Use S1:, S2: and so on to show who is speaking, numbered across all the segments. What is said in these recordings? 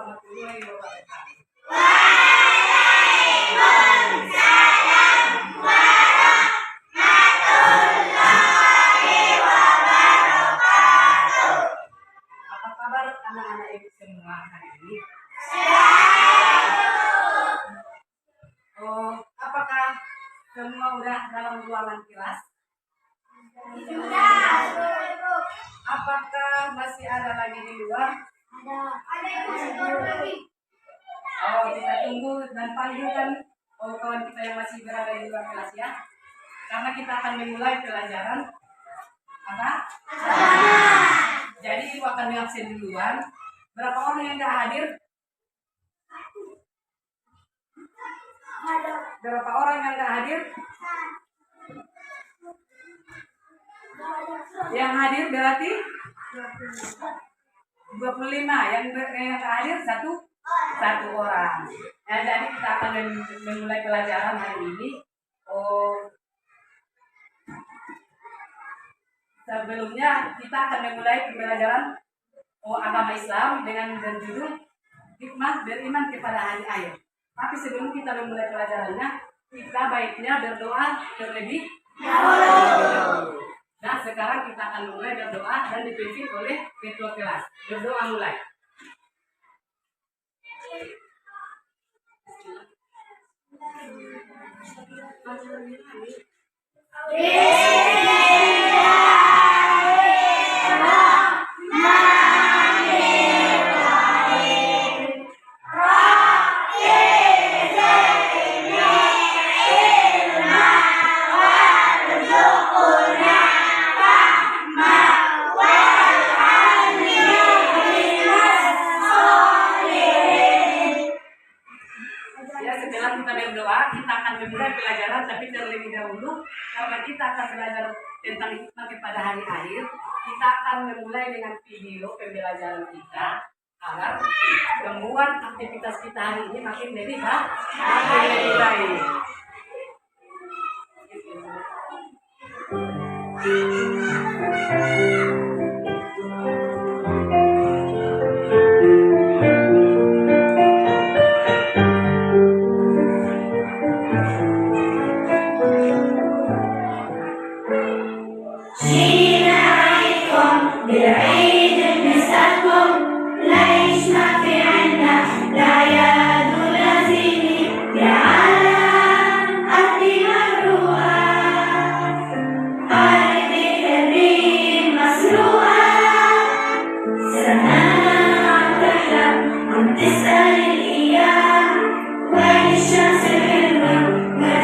S1: warahmatullahi wabarakatuh. Apa kabar anak-anak ibu semua hari ini? Oh, apakah semua udah dalam ruangan kelas? Apakah masih ada lagi di luar?
S2: Ada yang masih keluar lagi.
S1: Oh, kita tunggu dan panggilkan kawan kita yang masih berada di luar kelas ya. Karena kita akan memulai pelajaran apa? Jadi ibu akan mengabsen duluan. Berapa orang yang nggak hadir? Berapa orang yang nggak hadir? Yang hadir berarti 25. Yang nggak hadir satu orang. Nah, jadi kita akan memulai pelajaran hari ini. Sebelumnya kita akan memulai pembelajaran agama Islam dengan berjudul hikmah beriman kepada hari akhir. Tapi sebelum kita memulai pelajarannya, kita baiknya berdoa terlebih dahulu. Nah, sekarang kita akan mulai berdoa dan dipimpin oleh ketua kelas. Berdoa mulai. Setelah kita berdoa, kita akan memulai pelajaran, tapi terlebih dahulu karena kita akan belajar tentang hikmah kepada hari akhir, kita akan memulai dengan video pembelajaran kita agar membuat aktivitas kita hari ini makin lebih baik.
S3: تسأل الإيام وين الشمس الحلوة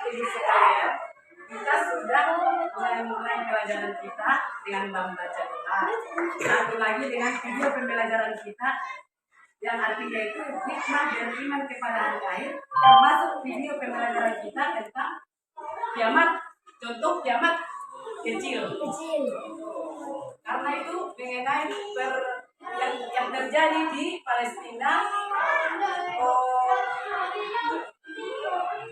S1: Ibu sekalian, kita sudah mulai pelajaran kita dengan membaca doa. Satu lagi dengan video pembelajaran kita yang artinya itu hikmah beriman kepada hari akhir, termasuk video pembelajaran kita tentang kiamat, contoh kiamat kecil. Karena itu mengenai yang terjadi di Palestina,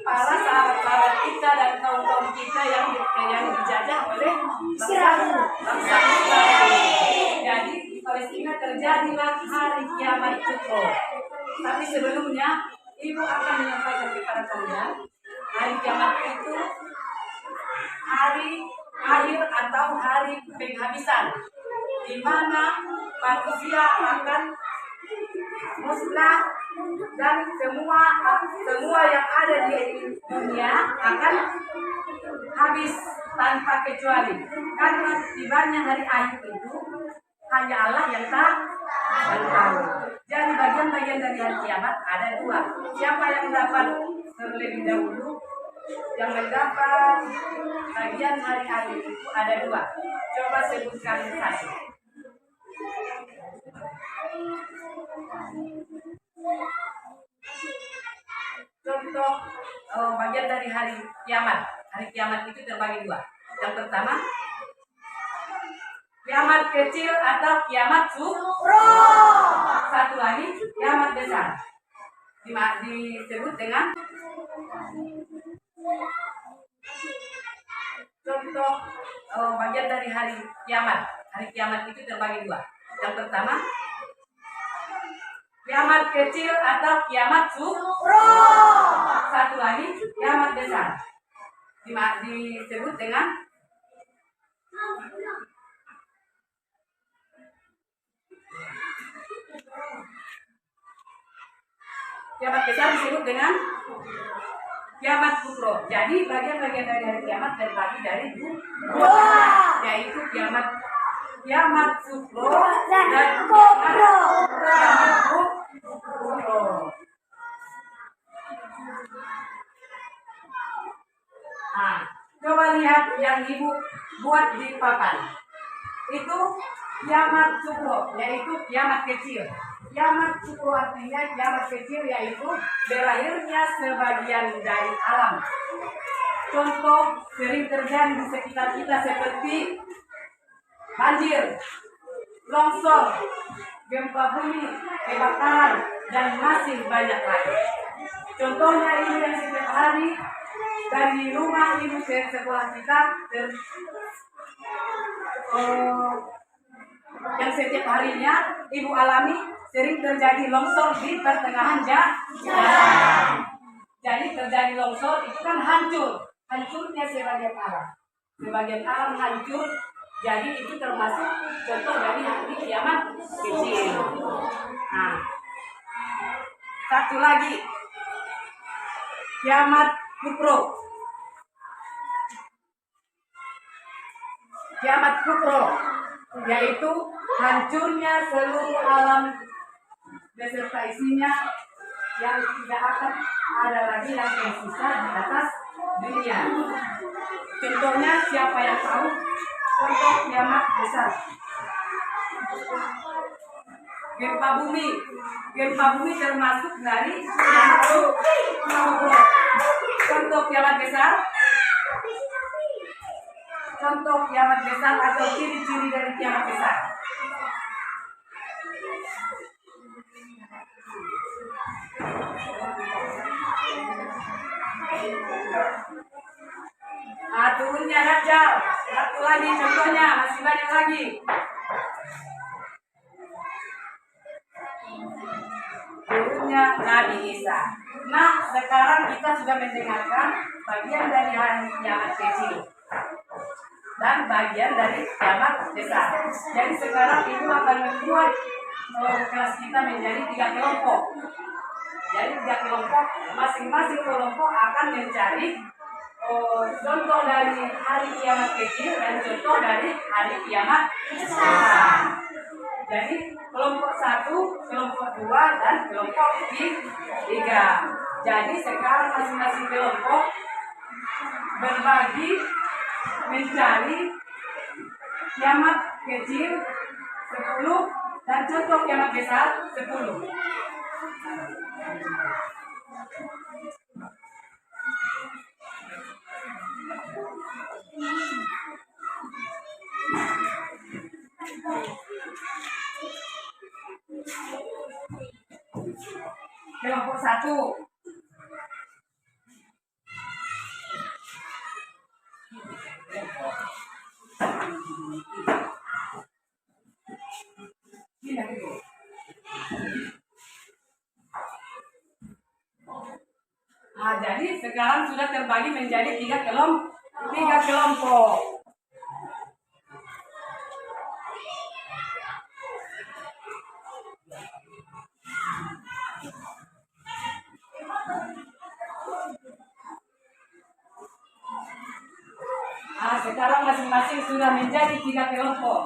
S1: para sahabat-sahabat kita dan kaum-kaum kita yang dijajah oleh bangsa Israel. Jadi di Palestina terjadilah hari kiamat kubro. Tapi sebelumnya Ibu akan menyampaikan kepada kalian, hari kiamat itu hari akhir atau hari penghabisan, di mana manusia akan musnah dan semua yang ada di dunia akan habis tanpa kecuali. Karena tibanya hari akhir itu hanya Allah yang tahu. Jadi bagian-bagian dari hari kiamat ada dua. Siapa yang dapat terlebih dahulu? Yang mendapat bagian hari akhir itu ada dua. Coba sebutkan satu. Contoh bagian dari hari kiamat. Hari kiamat itu terbagi dua. Yang pertama, kiamat kecil atau kiamat sugro. Satu lagi, kiamat besar. Disebut dengan contoh bagian dari hari kiamat. Hari kiamat itu terbagi dua. Yang pertama, kiamat kecil atau kiamat sugro. Satu lagi, kiamat besar. Disebut dengan kiamat besar disebut dengan kiamat kubro. Jadi bagian-bagian dari hari kiamat terbagi dari dua, yaitu kiamat sugro dan kiamat kubro. Nah, coba lihat yang Ibu buat di papan. Itu kiamat sugro, yaitu kiamat kecil. Kiamat sugro artinya kiamat kecil, yaitu berakhirnya sebagian dari alam. Contoh sering terjadi di sekitar kita seperti banjir, longsor, gempa bumi, kebakaran, dan masih banyak lagi. Contohnya ini yang setiap hari dari rumah Ibu ke sekolah kita yang setiap harinya Ibu alami sering terjadi longsor di pertengahan jalan. Jadi terjadi longsor itu kan hancurnya sebagian alam hancur. Jadi itu termasuk contoh dari hari kiamat kecil. Nah, satu lagi, kiamat kubro. Kiamat kubro yaitu hancurnya seluruh alam beserta isinya, yang tidak akan ada lagi yang tersisa di atas dunia. Contohnya siapa yang tahu? Contoh kiamat besar, gempa bumi. Gempa bumi termasuk dari kiamat kubro. Contoh kiamat besar. Contoh kiamat besar atau ciri-ciri dari kiamat besar. Turunnya Dajjal. Satu lagi contohnya, masih banyak lagi. Turunnya Nabi Isa. Nah, sekarang kita sudah mendengarkan bagian dari hari kiamat kecil dan bagian dari kiamat besar. Jadi sekarang Ibu akan membuat kelas kita menjadi 3 kelompok. Jadi 3 kelompok, masing-masing kelompok akan mencari contoh dari hari kiamat kecil dan contoh dari hari kiamat besar. Jadi kelompok 1, kelompok 2, dan kelompok 3. Jadi sekarang masing-masing kelompok berbagi, mencari, kiamat kecil 10 dan contoh kiamat besar 10. Kelompok 1. Nah, jadi sekarang sudah terbagi menjadi 3 kelompok. Nah, sekarang masing-masing sudah menjadi 3 kelompok.